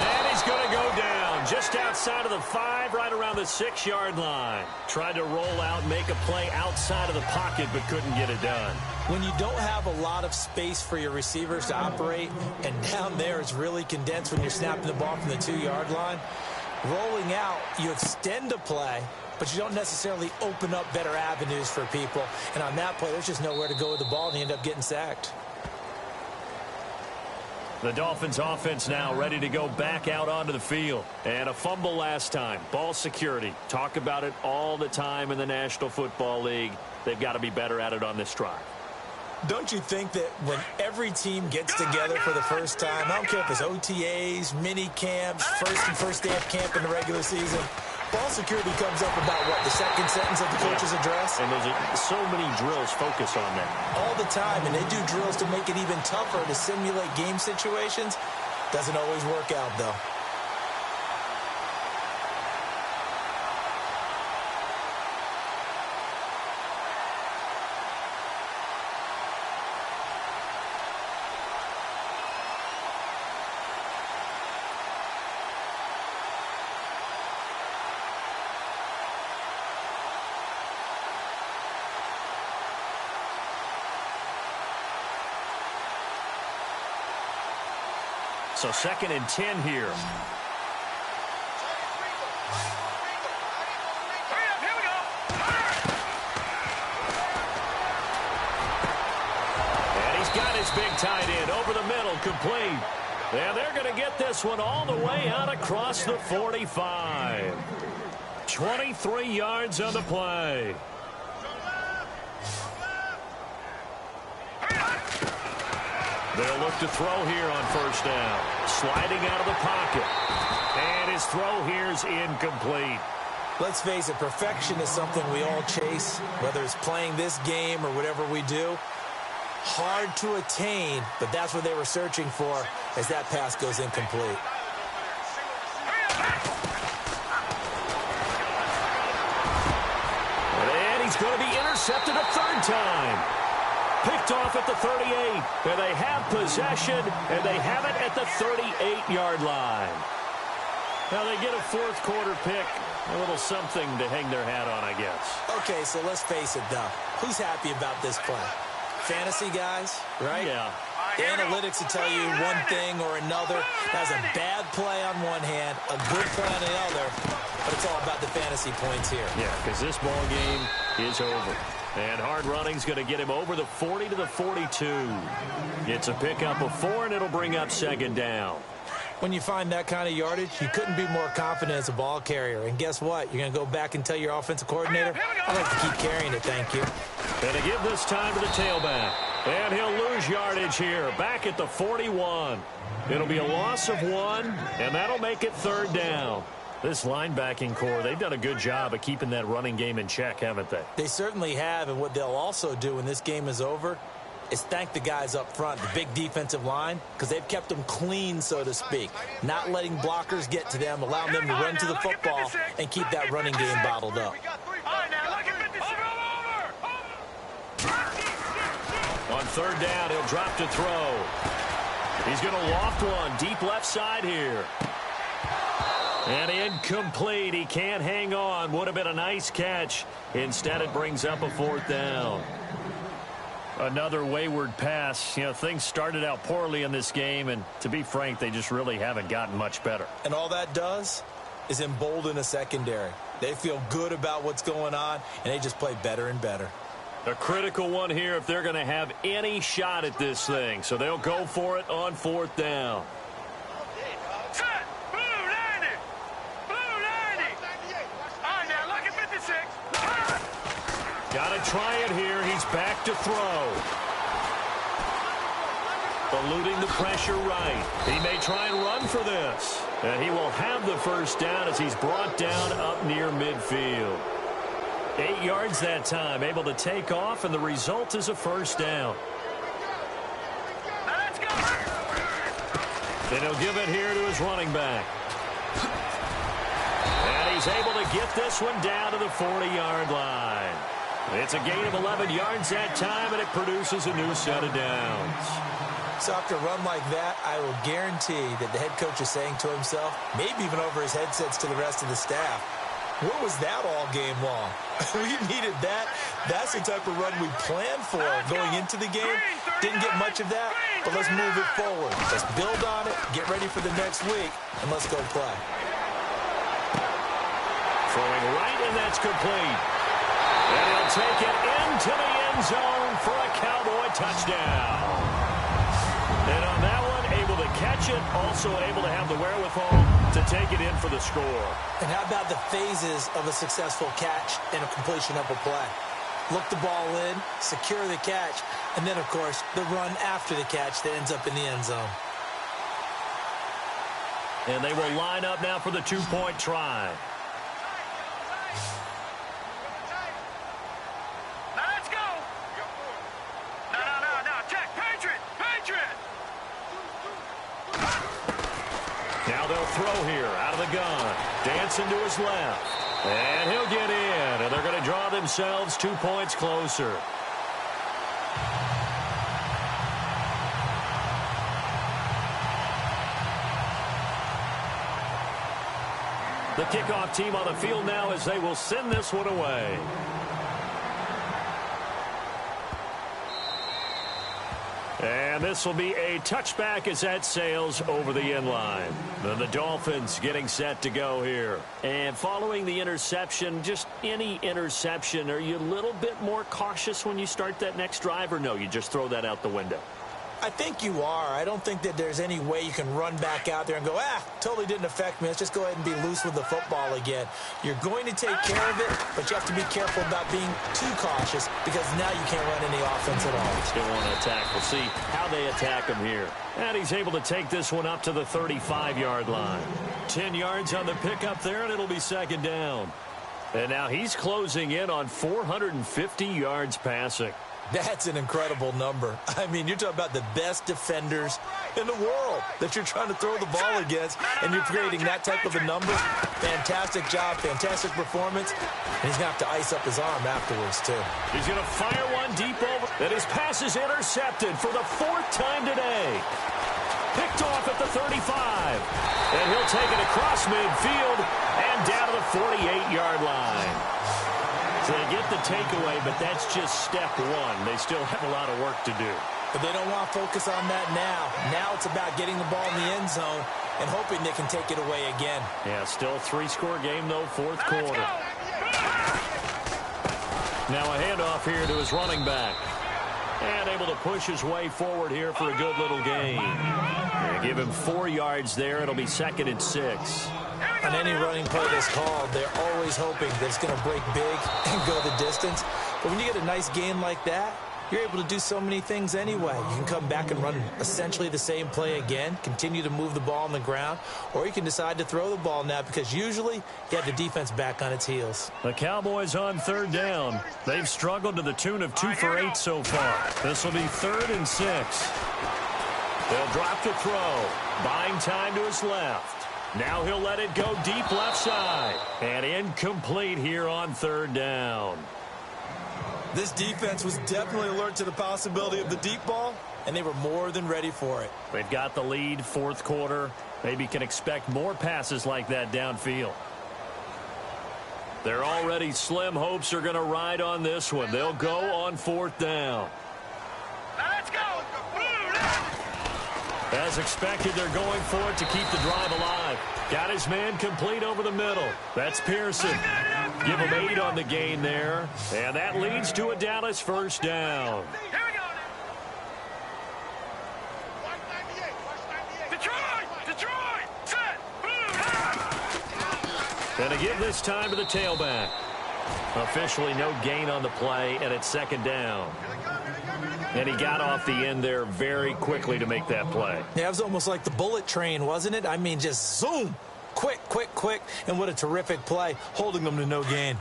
And he's going to go down just outside of the 5, right around the 6-yard line. Tried to roll out, make a play outside of the pocket, but couldn't get it done. When you don't have a lot of space for your receivers to operate, and down there it's really condensed when you're snapping the ball from the 2-yard line, rolling out, you extend a play, but you don't necessarily open up better avenues for people. And on that play, there's just nowhere to go with the ball, and you end up getting sacked. The Dolphins offense now ready to go back out onto the field. And a fumble last time. Ball security. Talk about it all the time in the National Football League. They've got to be better at it on this drive. Don't you think that when every team gets together for the first time, I don't care if it's OTAs, mini camps, first day of camp in the regular season, ball security comes up about, what, the second sentence of the coach's address? And there's so many drills focus on that. All the time, and they do drills to make it even tougher to simulate game situations. Doesn't always work out, though. So 2nd and 10 here. Hurry up, here we go. And he's got his big tight end over the middle, complete. And they're going to get this one all the way out across the 45. 23 yards on the play. They'll look to throw here on first down. Sliding out of the pocket. And his throw here's incomplete. Let's face it, perfection is something we all chase, whether it's playing this game or whatever we do. Hard to attain, but that's what they were searching for as that pass goes incomplete. And he's going to be intercepted a 3rd time. Picked off at the 38, and they have possession, and they have it at the 38-yard line. Now they get a 4th quarter pick, a little something to hang their hat on, I guess. Okay, so let's face it, though. Who's happy about this play? Fantasy guys, right? Yeah. The analytics will tell you one thing or another. That's a bad play on one hand, a good play on the other, but it's all about the fantasy points here. Yeah, because this ball game is over. And hard running's going to get him over the 40 to the 42. It's a pickup of 4, and it'll bring up 2nd down. When you find that kind of yardage, you couldn't be more confident as a ball carrier. And guess what? You're going to go back and tell your offensive coordinator, I'd like to keep carrying it, thank you. And to give this time to the tailback. And he'll lose yardage here, back at the 41. It'll be a loss of 1, and that'll make it 3rd down. This linebacking core, they've done a good job of keeping that running game in check, haven't they? They certainly have, and what they'll also do when this game is over is thank the guys up front, the big defensive line, because they've kept them clean, so to speak, not letting blockers get to them, allowing them to run to the football and keep that running game bottled up. On 3rd down, he'll drop to throw. He's going to loft one deep left side here. And incomplete. He can't hang on. Would have been a nice catch. Instead, it brings up a 4th down. Another wayward pass. You know, things started out poorly in this game, and to be frank, they just really haven't gotten much better. And all that does is embolden a secondary. They feel good about what's going on, and they just play better and better. A critical one here if they're going to have any shot at this thing. So they'll go for it on 4th down. Set. Blue 90. Blue 90. All right, now, look at 56. Got to try it here. He's back to throw. Eluding the pressure right. He may try and run for this. And he will have the 1st down as he's brought down up near midfield. 8 yards that time, able to take off, and the result is a 1st down. Now let's go. Then he'll give it here to his running back. And he's able to get this one down to the 40-yard line. It's a gain of 11 yards that time, and it produces a new set of downs. So after a run like that, I will guarantee that the head coach is saying to himself, maybe even over his headsets to the rest of the staff, where was that all game long? We needed that. That's the type of run we planned for going into the game. Didn't get much of that, but let's move it forward. Let's build on it, get ready for the next week, and let's go play. Throwing right, and that's complete. And he'll take it into the end zone for a Cowboy touchdown. And on that one, able to catch it, also able to have the wherewithal to take it in for the score. And how about the phases of a successful catch and a completion of a play? Look the ball in, secure the catch, and then, of course, the run after the catch that ends up in the end zone. And they will line up now for the 2-point try. Now let's go. No. Check. Patriot. Now they'll throw here out of the gun. Dancing to his left. And he'll get in. And they're going to draw themselves 2 points closer. The kickoff team on the field now as they will send this one away. And this will be a touchback as that sails over the end line. Then the Dolphins getting set to go here. And following the interception, just any interception, are you a little bit more cautious when you start that next drive, or no, you just throw that out the window? I think you are. I don't think that there's any way you can run back out there and go, totally didn't affect me. Let's just go ahead and be loose with the football again. You're going to take care of it, but you have to be careful about being too cautious because now you can't run any offense at all. Still want to attack. We'll see how they attack him here. And he's able to take this one up to the 35-yard line. 10 yards on the pickup there, and it'll be 2nd down. And now he's closing in on 450 yards passing. That's an incredible number. I mean, you're talking about the best defenders in the world that you're trying to throw the ball against, and you're creating that type of a number. Fantastic job, fantastic performance, and he's going to have to ice up his arm afterwards, too. He's going to fire one deep over, and his pass is intercepted for the 4th time today. Picked off at the 35, and he'll take it across midfield and down to the 48-yard line. So they get the takeaway, but that's just step one. They still have a lot of work to do. But they don't want to focus on that now. Now it's about getting the ball in the end zone and hoping they can take it away again. Yeah, still a 3-score game, though, 4th quarter. Now a handoff here to his running back. And able to push his way forward here for a good little gain. And give him 4 yards there. It'll be 2nd and 6. On any running play that's called, they're always hoping that it's going to break big and go the distance. But when you get a nice gain like that, you're able to do so many things anyway. You can come back and run essentially the same play again, continue to move the ball on the ground, or you can decide to throw the ball now because usually you have the defense back on its heels. The Cowboys on 3rd down. They've struggled to the tune of 2 for 8 so far. This will be 3rd and 6. They'll drop to throw. Buying time to his left. Now he'll let it go deep left side. And incomplete here on 3rd down. This defense was definitely alert to the possibility of the deep ball, and they were more than ready for it. They've got the lead, fourth quarter. Maybe can expect more passes like that downfield. Their already slim hopes are going to ride on this one. They'll go on fourth down. Let's go. As expected, they're going for it to keep the drive alive. Got his man complete over the middle. That's Pearson. Give him 8 on the gain there. And that leads to a Dallas first down. Here we go. Detroit. Set. And to give this time to the tailback. Officially no gain on the play, and it's second down. And he got off the end there very quickly to make that play. Yeah, it was almost like the bullet train, wasn't it? I mean, just zoom. Quick. And what a terrific play, holding them to no gain.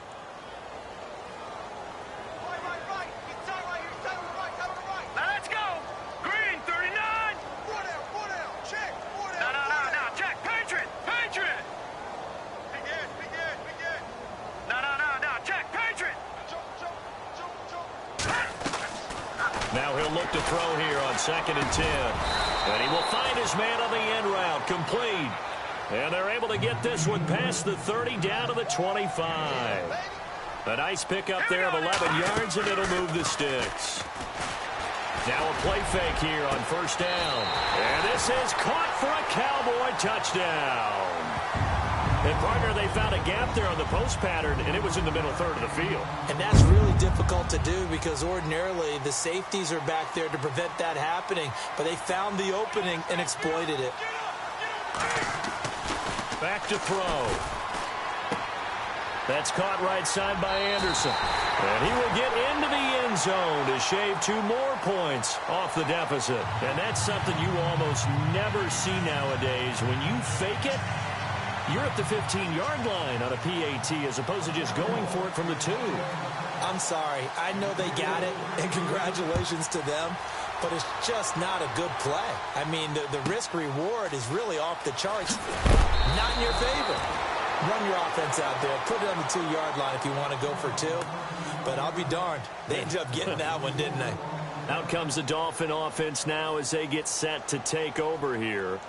Let's go. Green, 39. Check. No. Check. Patriot. Begin. No. Check. Patriot. Now he'll look to throw here on 2nd and 10. And he will find his man on the end route, complete. And they're able to get this one past the 30 down to the 25. A nice pickup there of 11 yards, and it'll move the sticks. Now a play fake here on first down. And this is caught for a Cowboy touchdown. And, partner, they found a gap there on the post pattern, and it was in the middle third of the field. And that's really difficult to do because ordinarily the safeties are back there to prevent that happening. But they found the opening and exploited it. Back to throw. That's caught right side by Anderson. And he will get into the end zone to shave 2 more points off the deficit. And that's something you almost never see nowadays. When you fake it, you're at the 15-yard line on a PAT as opposed to just going for it from the 2. I'm sorry. I know they got it, and congratulations to them. But it's just not a good play. I mean, the risk-reward is really off the charts. Not in your favor. Run your offense out there. Put it on the 2-yard line if you want to go for 2. But I'll be darned. They ended up getting that one, didn't they? Out comes the Dolphin offense now as they get set to take over here.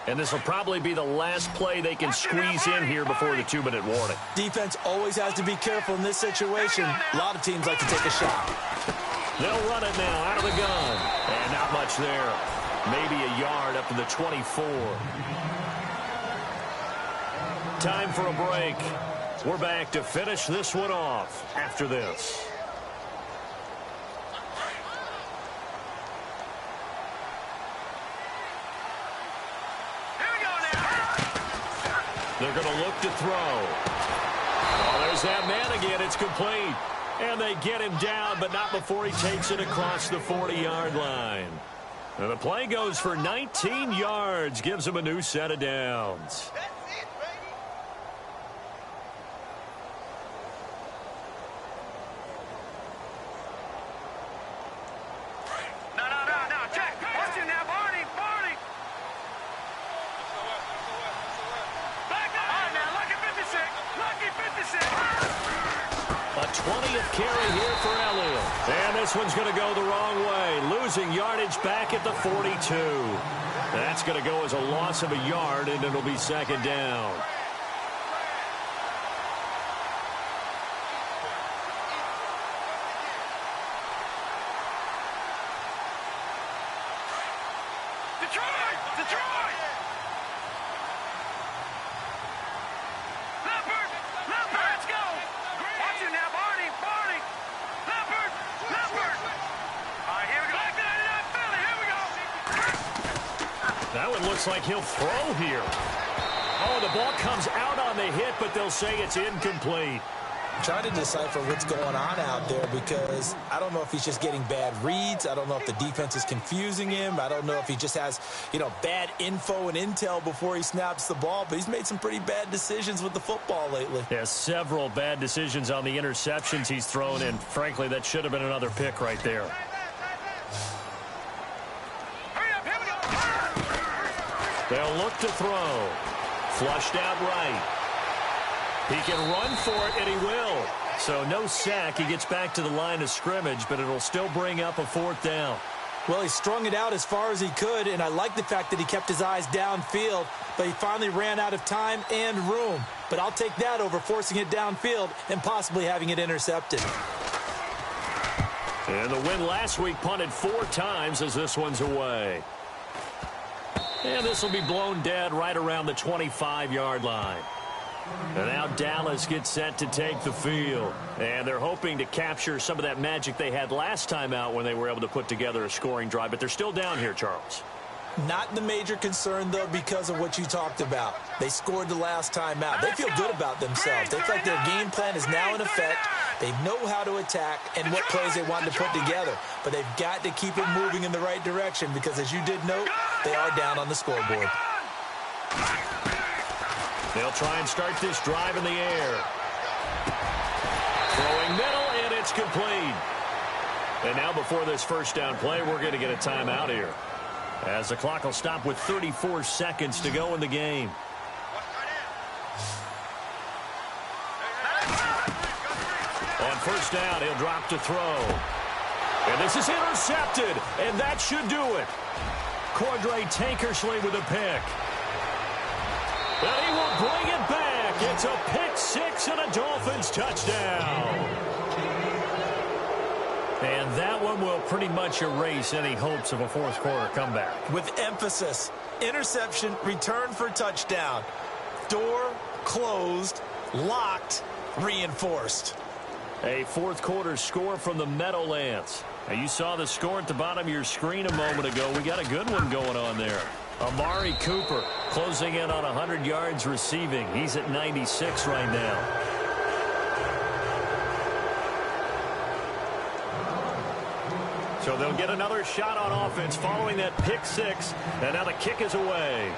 And this will probably be the last play they can squeeze in here before the 2-minute warning. Defense always has to be careful in this situation. A lot of teams like to take a shot. They'll run it now out of the gun. And not much there. Maybe a yard up to the 24. Time for a break. We're back to finish this one off after this. They're going to look to throw. Oh, there's that man again. It's complete. And they get him down, but not before he takes it across the 40-yard line. And the play goes for 19 yards. Gives him a new set of downs. No. Check. Watch it now, Barney. A 20th carry here for Elliott. And this one's going to go the wrong way. Losing yardage back at the 42. That's going to go as a loss of a yard, and it'll be second down. Detroit! Leopard! Let's go! Watch it now, Barney! Leopard! All right, here we go. Back to 99 Philly, here we go! That one looks like he'll throw here. Oh, the ball comes out on the hit, but they'll say it's incomplete. Trying to decipher what's going on out there because I don't know if he's just getting bad reads. I don't know if the defense is confusing him. I don't know if he just has, bad info and intel before he snaps the ball. But he's made some pretty bad decisions with the football lately. Yeah, several bad decisions on the interceptions he's thrown in. Frankly, that should have been another pick right there. Hurry up, here we go! They'll look to throw. Flushed out right. He can run for it, and he will. So no sack. He gets back to the line of scrimmage, but it'll still bring up a 4th down. Well, he strung it out as far as he could, and I like the fact that he kept his eyes downfield, but he finally ran out of time and room. But I'll take that over forcing it downfield and possibly having it intercepted. And the win last week punted 4 times as this one's away. And this will be blown dead right around the 25-yard line. And now Dallas gets set to take the field. And they're hoping to capture some of that magic they had last time out when they were able to put together a scoring drive. But they're still down here, Charles. Not the major concern, though, because of what you talked about. They scored the last time out. They feel good about themselves. They feel like their game plan is now in effect. They know how to attack and what plays they want to put together. But they've got to keep it moving in the right direction because, as you did note, they are down on the scoreboard. They'll try and start this drive in the air. Throwing middle, and it's complete. And now before this first down play, we're going to get a timeout here, as the clock will stop with 34 seconds to go in the game. On first down, he'll drop to throw. And this is intercepted, and that should do it. Cordray Tankersley with a pick. And he will bring it back. It's a pick 6 and a Dolphins touchdown. And that one will pretty much erase any hopes of a fourth quarter comeback. With emphasis, interception, return for touchdown. Door closed, locked, reinforced. A fourth quarter score from the Meadowlands. Now, you saw the score at the bottom of your screen a moment ago. We got a good one going on there. Amari Cooper closing in on 100 yards receiving. He's at 96 right now. So they'll get another shot on offense following that pick 6. And now the kick is away.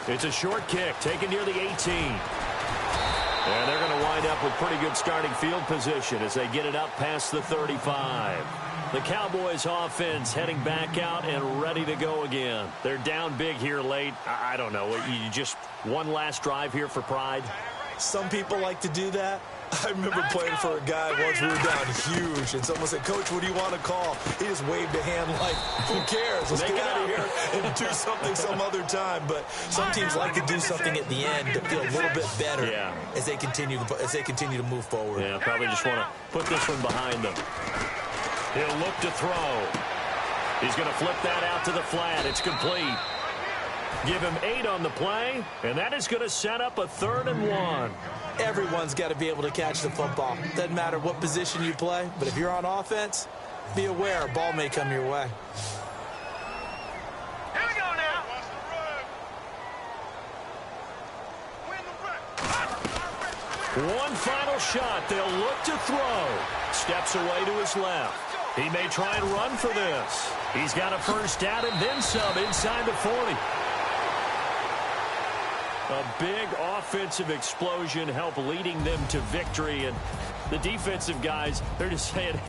It's a short kick taken near the 18. And they're going to wind up with pretty good starting field position as they get it up past the 35. The Cowboys offense heading back out and ready to go again. They're down big here late. I don't know. You just one last drive here for pride? Some people like to do that. I remember playing for a guy once. We were down huge, and someone said, "Coach, what do you want to call?" He just waved a hand like, "Who cares? Let's get out of here and do something some other time." But some teams like to do something at the end to feel a little bit better as they continue to move forward. Yeah, probably just want to put this one behind them. He'll look to throw. He's going to flip that out to the flat. It's complete. Give him 8 on the play, and that is going to set up a 3rd and 1. Everyone's got to be able to catch the football. Doesn't matter what position you play, but if you're on offense, be aware a ball may come your way. Here we go now. One final shot. They'll look to throw. Steps away to his left. He may try and run for this. He's got a first down and then some inside the 40. A big offensive explosion helped leading them to victory. And the defensive guys, they're just saying,